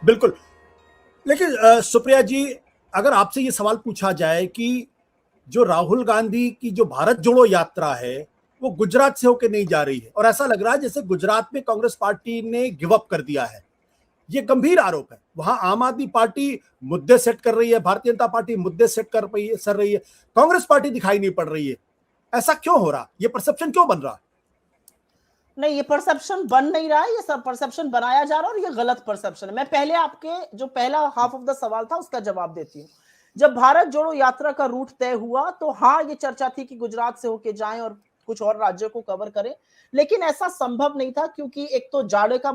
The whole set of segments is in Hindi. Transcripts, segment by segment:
बिल्कुल। लेकिन सुप्रिया जी, अगर आपसे ये सवाल पूछा जाए कि जो राहुल गांधी की जो भारत जोड़ो यात्रा है, वो गुजरात से होकर नहीं जा रही है, और ऐसा लग रहा है जैसे गुजरात में कांग्रेस पार्टी ने गिव अप कर दिया है। ये गंभीर आरोप है। वहां आम आदमी पार्टी मुद्दे सेट कर रही है, भारतीय जनता पार्टी मुद्दे सेट कर रही है, कांग्रेस पार्टी दिखाई नहीं पड़ रही है। ऐसा क्यों हो रहा? ये परसेप्शन क्यों बन रहा? नहीं, ये परसेप्शन बन नहीं रहा है, ये सब परसेप्शन बनाया जा रहा है और ये गलत परसेप्शन है। मैं पहले आपके जो पहला हाफ ऑफ द सवाल था उसका जवाब देती हूँ। जब भारत जोड़ो यात्रा का रूट तय हुआ तो हाँ, ये चर्चा थी कि गुजरात से होके जाएं और कुछ और राज्यों को कवर करें, लेकिन ऐसा संभव नहीं था क्योंकि एक तो जाड़े का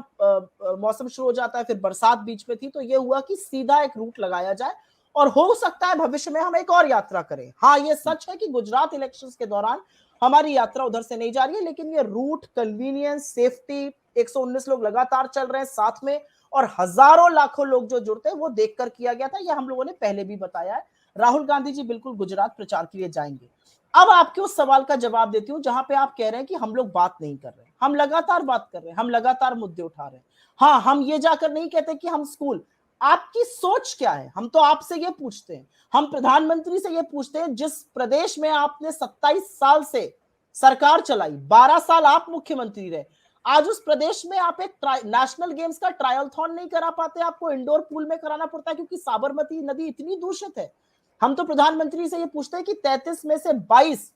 मौसम शुरू हो जाता है, फिर बरसात बीच में थी, तो ये हुआ कि सीधा एक रूट लगाया जाए और हो सकता है भविष्य में हम एक और यात्रा करें। हाँ, ये सच है कि गुजरात इलेक्शंस के दौरान हमारी यात्रा उधर से नहीं जा रही है, लेकिन ये रूट, कन्वीनियंस, सेफ्टी, 119 लोग लगातार चल रहे हैं साथ में और हजारों लाखों लोग जो जुड़ते हैं वो देखकर किया गया था। ये हम लोगों ने पहले भी बताया है। राहुल गांधी जी बिल्कुल गुजरात प्रचार के लिए जाएंगे। अब आपके उस सवाल का जवाब देती हूं जहां पे आप कह रहे हैं कि हम लोग बात नहीं कर रहे, हम लगातार बात कर रहे हैं, हम लगातार मुद्दे उठा रहे हैं। हाँ, हम ये जाकर नहीं कहते कि हम स्कूल, आपकी सोच क्या है, हम तो आपसे ये पूछते हैं, हम प्रधानमंत्री से ये पूछते हैं जिस प्रदेश में आपने 27 साल से सरकार चलाई, 12 साल आप मुख्यमंत्री रहे, आज उस प्रदेश में आप एक नेशनल गेम्स का ट्रायलथॉन नहीं करा पाते, आपको इंडोर पूल में कराना पड़ता है क्योंकि साबरमती नदी इतनी दूषित है। हम तो प्रधानमंत्री से ये पूछते हैं कि 33 में से 22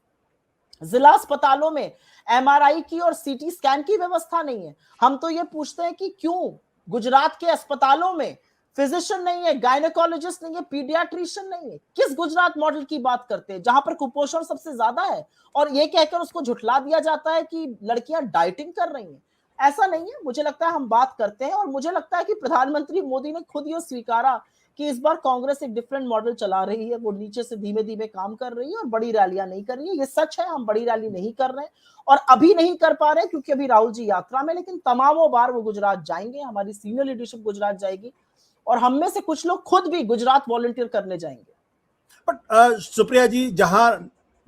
जिला अस्पतालों में एमआरआई की और सीटी स्कैन की व्यवस्था नहीं है। हम तो ये पूछते हैं कि क्यों गुजरात के अस्पतालों में फिजिशियन नहीं है, गायनेकोलॉजिस्ट नहीं है, पीडियाट्रिशियन नहीं है। किस गुजरात मॉडल की बात करते हैं जहां पर कुपोषण सबसे ज्यादा है और ये कहकर उसको झुठला दिया जाता है कि लड़कियां डाइटिंग कर रही हैं। ऐसा नहीं है। मुझे लगता है हम बात करते हैं और मुझे लगता है कि प्रधानमंत्री मोदी ने खुद ये स्वीकारा कि इस बार कांग्रेस एक डिफरेंट मॉडल चला रही है, वो नीचे से धीमे धीमे काम कर रही है और बड़ी रैलियां नहीं कर रही है। ये सच है, हम बड़ी रैली नहीं कर रहे हैं और अभी नहीं कर पा रहे क्योंकि अभी राहुल जी यात्रा में, लेकिन तमामों बार वो गुजरात जाएंगे, हमारी सीनियर लीडरशिप गुजरात जाएगी और हम में से कुछ लोग खुद भी गुजरात वॉलंटियर करने जाएंगे। बट सुप्रिया जी, जहां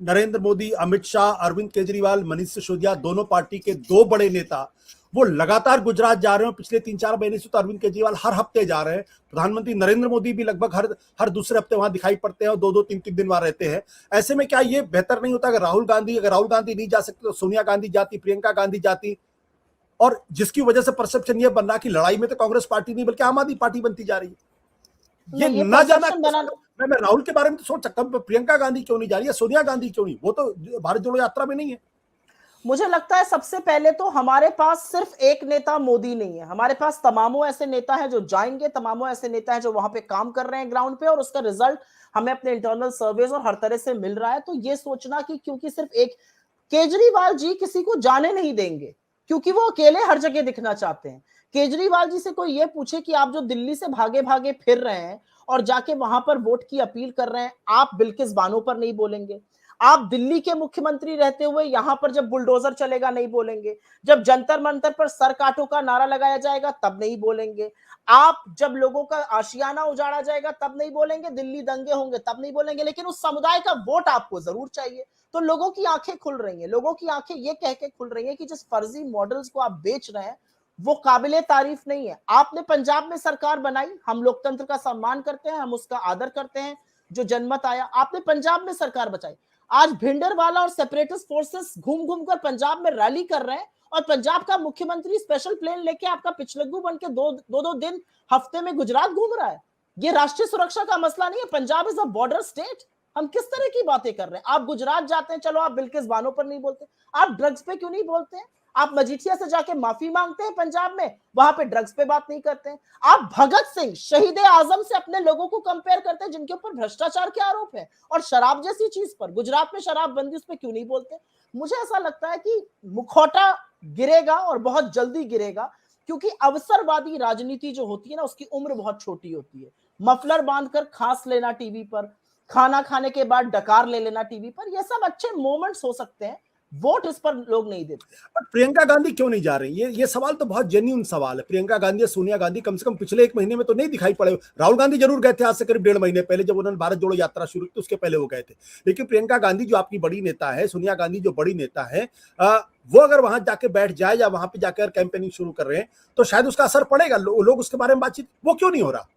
नरेंद्र मोदी, अमित शाह, अरविंद केजरीवाल, मनीष सिसोदिया, दोनों पार्टी के दो बड़े नेता वो लगातार गुजरात जा रहे हैं। पिछले 3-4 महीने से तो अरविंद केजरीवाल हर हफ्ते जा रहे हैं। प्रधानमंत्री नरेंद्र मोदी भी लगभग हर दूसरे हफ्ते वहां दिखाई पड़ते हैं और 2-2, 3-3 दिन वहां रहते हैं। ऐसे में क्या ये बेहतर नहीं होता? अगर राहुल गांधी नहीं जा सकते तो सोनिया गांधी जाती, प्रियंका गांधी जाती, और जिसकी वजह से परसेप्शन ये बन रहा कि लड़ाई में तो कांग्रेस पार्टी नहीं बल्कि आम आदमी पार्टी बनती जा रही है। ये नहीं, ये ना जाना, परसेप्शन बना, मैं राहुल के बारे में तो सोच सकता हूं, प्रियंका गांधी क्यों नहीं जा रही है, सोनिया गांधी क्यों नहीं? वो तो भारत जोड़ो यात्रा में नहीं है। मुझे लगता है सबसे पहले तो हमारे पास सिर्फ एक नेता मोदी नहीं है, हमारे पास तमामों ऐसे नेता हैं जो जाएंगे, तमामों ऐसे नेता हैं जो वहां पे काम कर रहे हैं ग्राउंड पे और उसका रिजल्ट हमें अपने इंटरनल सर्वेज और हर तरह से मिल रहा है। तो ये सोचना कि क्योंकि सिर्फ एक केजरीवाल जी किसी को जाने नहीं देंगे क्योंकि वो अकेले हर जगह दिखना चाहते हैं। केजरीवाल जी से कोई ये पूछे कि आप जो दिल्ली से भागे भागे फिर रहे हैं और जाके वहां पर वोट की अपील कर रहे हैं, आप बिल्किस बानो पर नहीं बोलेंगे। आप दिल्ली के मुख्यमंत्री रहते हुए यहां पर जब बुलडोजर चलेगा नहीं बोलेंगे, जब जंतर मंतर पर सर काटो का नारा लगाया जाएगा तब नहीं बोलेंगे, आप जब लोगों का आशियाना उजाड़ा जाएगा तब नहीं बोलेंगे, दिल्ली दंगे होंगे तब नहीं बोलेंगे, लेकिन उस समुदाय का वोट आपको जरूर चाहिए। तो लोगों की आंखें खुल रही हैं, लोगों की आंखें ये कह के खुल रही हैं कि जिस फर्जी मॉडल्स को आप बेच रहे हैं वो काबिले तारीफ नहीं है। आपने पंजाब में सरकार बनाई, हम लोकतंत्र का सम्मान करते हैं, हम उसका आदर करते हैं, जो जनमत आया, आपने पंजाब में सरकार बचाई। आज भिंडरवाला और सेपरेटिस्ट फोर्सेस घूम घूम कर पंजाब में रैली कर रहे हैं और पंजाब का मुख्यमंत्री स्पेशल प्लेन लेके आपका पिछलग्गू बन के दो दिन हफ्ते में गुजरात घूम रहा है। ये राष्ट्रीय सुरक्षा का मसला नहीं है, Punjab is a border state. हम किस तरह की बातें कर रहे हैं? आप गुजरात जाते हैं, चलो आप बिल्किस बानो पर नहीं बोलते, आप ड्रग्स पे क्यों नहीं बोलते हैं? आप मजीठिया से जाके माफी मांगते हैं पंजाब में, वहां पे ड्रग्स पे बात नहीं करते हैं। आप भगत सिंह, शहीद आजम से अपने लोगों को कंपेयर करते हैं जिनके ऊपर भ्रष्टाचार के आरोप है और शराब जैसी चीज पर, गुजरात में शराबबंदी, उस पर क्यों नहीं बोलते? मुझे ऐसा लगता है कि मुखौटा गिरेगा और बहुत जल्दी गिरेगा क्योंकि अवसरवादी राजनीति जो होती है ना उसकी उम्र बहुत छोटी होती है। मफलर बांधकर खांस लेना टीवी पर, खाना खाने के बाद डकार ले लेना टीवी पर, ये सब अच्छे मोमेंट्स हो सकते हैं, वोट इस पर लोग नहीं देते। पर प्रियंका गांधी क्यों नहीं जा रही? ये सवाल तो बहुत जेन्युइन सवाल है। प्रियंका गांधी या सोनिया गांधी कम से कम पिछले 1 महीने में तो नहीं दिखाई पड़े। राहुल गांधी जरूर गए थे आज से करीब 1.5 महीने पहले, जब उन्होंने भारत जोड़ो यात्रा शुरू की, उसके पहले वो गए थे। लेकिन प्रियंका गांधी जो आपकी बड़ी नेता है, सोनिया गांधी जो बड़ी नेता है, वो अगर वहां जाके बैठ जाए या वहां पे जाकर कैंपेनिंग शुरू कर रहे हैं तो शायद उसका असर पड़ेगा। लोग उसके बारे में बातचीत, वो क्यों नहीं हो रहा?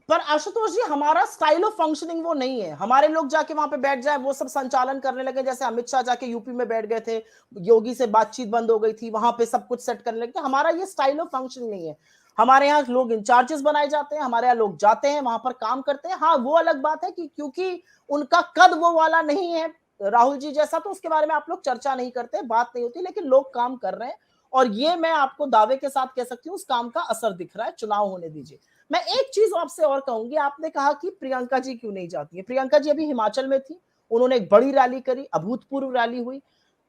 पर आशुतोष जी, हमारा स्टाइल ऑफ फंक्शनिंग वो नहीं है। हमारे लोग जाके वहां पे बैठ जाए, वो सब संचालन करने लगे, जैसे अमित शाह जाके यूपी में बैठ गए थे, योगी से बातचीत बंद हो गई थी, वहां पे सब कुछ सेट करने लगे। हमारा ये स्टाइल ऑफ फंक्शनिंग नहीं है। हमारे यहाँ लोग इंचार्जेस बनाए जाते हैं, हमारे यहाँ लोग जाते हैं, वहां पर काम करते हैं। हाँ, वो अलग बात है कि क्योंकि उनका कद वो वाला नहीं है राहुल जी जैसा, तो उसके बारे में आप लोग चर्चा नहीं करते, बात नहीं होती, लेकिन लोग काम कर रहे हैं। और ये मैं आपको दावे के साथ कह सकती हूँ, उस काम का असर दिख रहा है। चुनाव होने दीजिए। मैं एक चीज आपसे और कहूंगी, आपने कहा कि प्रियंका जी क्यों नहीं जाती है। प्रियंका जी अभी हिमाचल में थी, उन्होंने एक बड़ी रैली करी, अभूतपूर्व रैली हुई।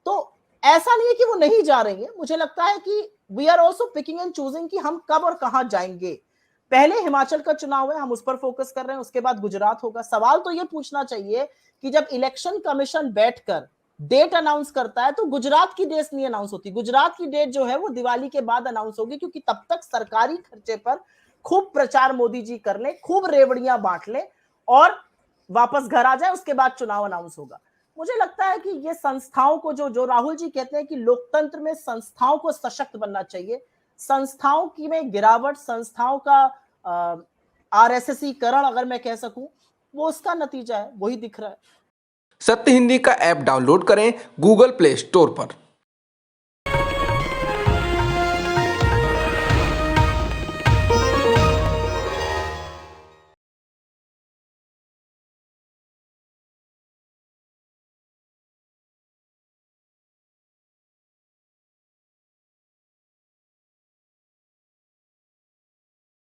तो ऐसा नहीं है कि वो नहीं जा रही है। मुझे लगता है कि we are also picking and choosing कि हम कब और कहां जाएंगे। पहले हिमाचल का चुनाव है, हम उस पर फोकस कर रहे हैं, उसके बाद गुजरात होगा। सवाल तो ये पूछना चाहिए कि जब इलेक्शन कमीशन बैठकर डेट अनाउंस करता है तो गुजरात की डेट नहीं अनाउंस होती। गुजरात की डेट जो है वो दिवाली के बाद अनाउंस होगी, क्योंकि तब तक सरकारी खर्चे पर खूब प्रचार मोदी जी कर ले, खूब रेवड़ियां बांट ले और वापस घर आ जाए, उसके बाद चुनाव अनाउंस होगा। मुझे लगता है कि ये संस्थाओं को जो राहुल जी कहते हैं कि लोकतंत्र में संस्थाओं को सशक्त बनना चाहिए, संस्थाओं की में गिरावट, संस्थाओं का आरएसएसीकरण अगर मैं कह सकूं, वो उसका नतीजा है, वही दिख रहा है। सत्य हिंदी का ऐप डाउनलोड करें गूगल प्ले स्टोर पर।